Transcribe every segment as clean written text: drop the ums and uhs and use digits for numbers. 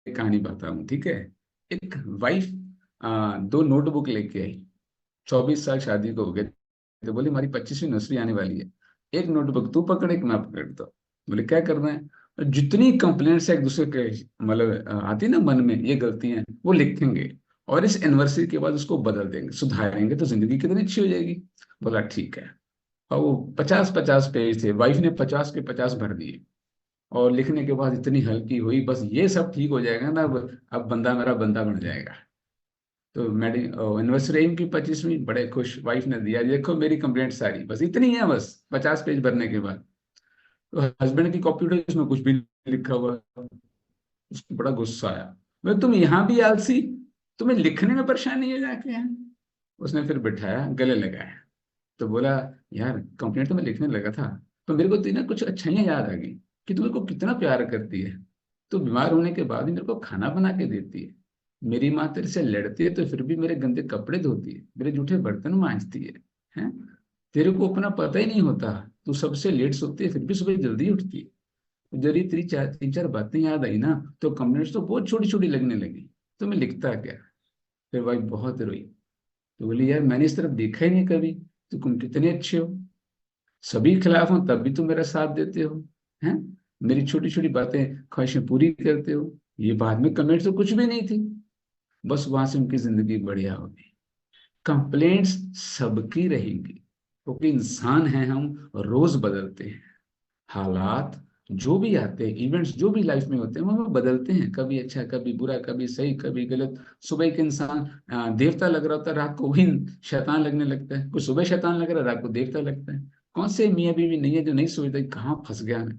एक कहानी बताता हूँ, ठीक है। एक वाइफ दो नोटबुक लेके आई। 24 साल शादी को हो गए, तो बोली हमारी 25वीं नर्सरी आने वाली है, एक नोटबुक तू पकड़ एक मैं पकड़ता हूँ। बोले क्या करना है? और जितनी कंप्लेंट्स एक दूसरे के मतलब आती ना मन में, ये गलतियां वो लिखेंगे, और इस एनिवर्सरी के बाद उसको बदल देंगे, सुधारेंगे, तो जिंदगी कितनी अच्छी हो जाएगी। बोला ठीक है। और वो 50-50 पेज थे, वाइफ ने 50 के 50 भर दिए। और लिखने के बाद इतनी हल्की हुई, बस ये सब ठीक हो जाएगा ना, अब बंदा मेरा बंदा बन जाएगा। तो मेरी एनिवर्सरी की 25वीं, बड़े खुश, वाइफ ने दिया, देखो मेरी कंप्लेंट सारी, बस इतनी है, बस 50 पेज भरने के बाद। तो हस्बैंड की कॉपी उठाई, उसमें कुछ भी नहीं लिखा हुआ। उसको बड़ा गुस्सा आया। मैं, तुम यहाँ भी आलसी, तुम्हें लिखने में परेशानी है जाके यहाँ। उसने फिर बिठाया, गले लगाया, तो बोला यार कंप्लेंट तो मैं लिखने लगा था, तो मेरे को तो ना कुछ अच्छाइयाँ याद आ गई कि तू मेरे को कितना प्यार करती है। तू बीमार होने के बाद भी मेरे को खाना बना के देती है, मेरी माँ तेरे से लड़ती है तो फिर भी मेरे गंदे कपड़े धोती है, मेरे जूठे बर्तन मांजती है। हैं? तेरे को अपना पता ही नहीं होता, तू सबसे लेट सोती है फिर भी सुबह जल्दी उठती है। जब ये तेरी चार तीन चार बातें याद आई ना, तो कंप्लेंट्स तो बहुत छोटी छोटी लगने लगी। तो मैं लिखता क्या। फिर भाई बहुत रोई, तो बोली यार मैंने इस तरफ देखा ही नहीं कभी, तो तुम कितने अच्छे हो, सभी खिलाफ हो तब भी तुम मेरा साथ देते हो। हैं? मेरी छोटी छोटी बातें, ख्वाहिशें पूरी करते हो। ये बाद में कमेंट तो कुछ भी नहीं थी। बस वहां से उनकी जिंदगी बढ़िया हो गई। कंप्लेंट्स सबकी रहेंगी, क्योंकि इंसान हैं हम, रोज बदलते हैं। हालात जो भी आते हैं, इवेंट्स जो भी लाइफ में होते हैं, वो हमें बदलते हैं, कभी अच्छा कभी बुरा, कभी सही कभी गलत। सुबह के इंसान देवता लग रहा होता है, रात को वही शैतान लगने लगता है। कोई सुबह शैतान लग रहा है, रात को देवता लगता है। कौन से मियाँ बीवी नहीं है जो नहीं सोचता कि कहाँ फंस गया मैं,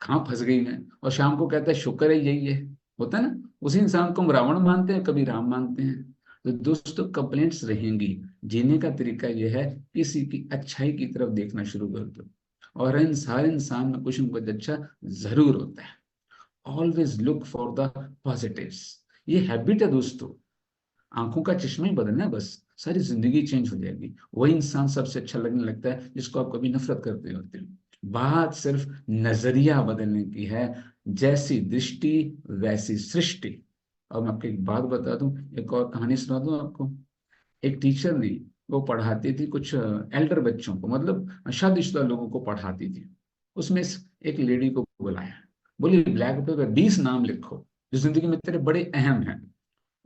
कहाँ फंस गई मैं, और शाम को कहता है शुक्र है यही है। होता है ना। उसी इंसान को हम रावण मानते हैं, कभी राम मानते हैं। तो दोस्तों कंप्लेंट्स रहेंगी। जीने का तरीका यह है, किसी की अच्छाई की तरफ देखना शुरू कर दो, और हर इंसान में कुछ न कुछ अच्छा जरूर होता है। Always look for the positives. ये हैबिट है दोस्तों। आंखों का चश्मा ही बदलना है बस, सारी जिंदगी चेंज हो जाएगी। वही इंसान सबसे अच्छा लगने लगता है जिसको आप कभी नफरत करते होते हो। बात सिर्फ नजरिया बदलने की है। जैसी दृष्टि वैसी सृष्टि। और मैं आपको एक बात बता दूं, एक और कहानी सुना दूं आपको। एक टीचर ने, वो पढ़ाती थी कुछ एल्डर बच्चों को, मतलब शादीशुदा लोगों को पढ़ाती थी। उसमें एक लेडी को बुलाया, बोली ब्लैक बोर्ड पे 20 नाम लिखो जो जिंदगी में तेरे बड़े अहम हैं।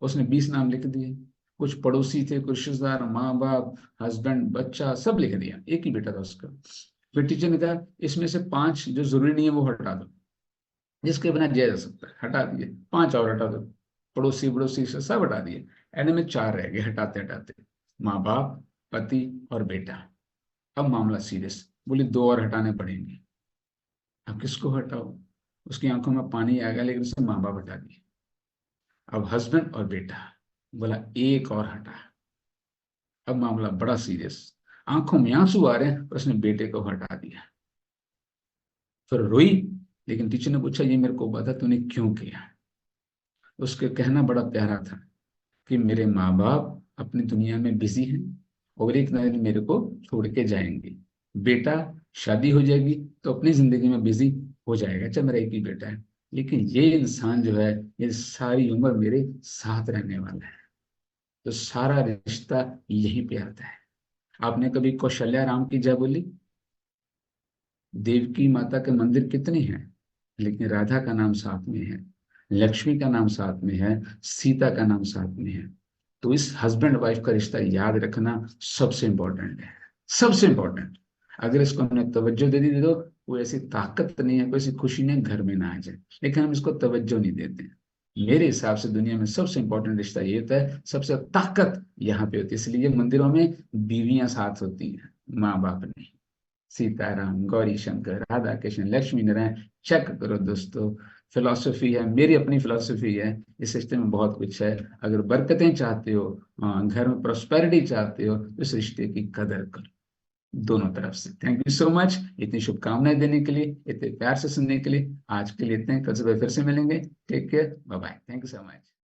उसने 20 नाम लिख दिए। कुछ पड़ोसी थे, कुछ रिश्तेदार, माँ बाप, हस्बैंड, बच्चा, सब लिख दिया, एक ही बेटा था उसका। फिर टीचर ने कहा इसमें से 5 जो जरूरी नहीं है वो हटा दो, जिसके बिना जिया जा सकता है, हटा दिए। 5 और हटा दो, पड़ोसी बड़ोसी से सब हटा दिए। एंड में 4 रह गए हटाते हटाते, माँ बाप, पति और बेटा। अब मामला सीरियस, बोली 2 और हटाने पड़ेंगे। अब किसको हटाओ? उसकी आंखों में पानी आ गया, लेकिन उसने माँ बाप हटा दिए। अब हस्बैंड और बेटा। बोला एक और हटा। अब मामला बड़ा सीरियस, आंखों में आंसू आ रहे हैं, पर उसने बेटे को हटा दिया। फिर रोई, लेकिन टीचर ने पूछा ये मेरे को बता तूने क्यों किया। उसके कहना बड़ा प्यारा था कि मेरे माँ बाप अपनी दुनिया में बिजी हैं, और एक ना दिन मेरे को छोड़ के जाएंगे। बेटा शादी हो जाएगी तो अपनी जिंदगी में बिजी हो जाएगा, अच्छा मेरा एक ही बेटा है, लेकिन ये इंसान जो है, ये सारी उम्र मेरे साथ रहने वाला है। तो सारा रिश्ता यहीं पे आता है। आपने कभी कौशल्या राम की जय बोली? देवकी माता के मंदिर कितने हैं, लेकिन राधा का नाम साथ में है, लक्ष्मी का नाम साथ में है, सीता का नाम साथ में है। तो इस हस्बैंड वाइफ का रिश्ता याद रखना सबसे इंपॉर्टेंट है, सबसे इंपॉर्टेंट। अगर इसको हमने तवज्जो दे दी दो, कोई ऐसी ताकत नहीं है, कोई ऐसी खुशी नहीं घर में ना आ जाए, लेकिन हम इसको तवज्जो नहीं देते हैं। मेरे हिसाब से दुनिया में सबसे इंपॉर्टेंट रिश्ता ये होता है, सबसे ताकत यहाँ पे होती है, इसलिए मंदिरों में बीवियां साथ होती हैं, माँ बाप नहीं। सीताराम, गौरी शंकर, राधा कृष्ण, लक्ष्मी नारायण, चेक करो दोस्तों। फिलॉसफी है, मेरी अपनी फिलॉसफी है। इस रिश्ते में बहुत कुछ है। अगर बरकतें चाहते हो, घर में प्रोस्पेरिटी चाहते हो, तो इस रिश्ते की कदर करो, दोनों तरफ से। थैंक यू सो मच इतनी शुभकामनाएं देने के लिए, इतने प्यार से सुनने के लिए। आज के लिए इतने, कल सुबह फिर से मिलेंगे। Take care, bye bye, thank you so much.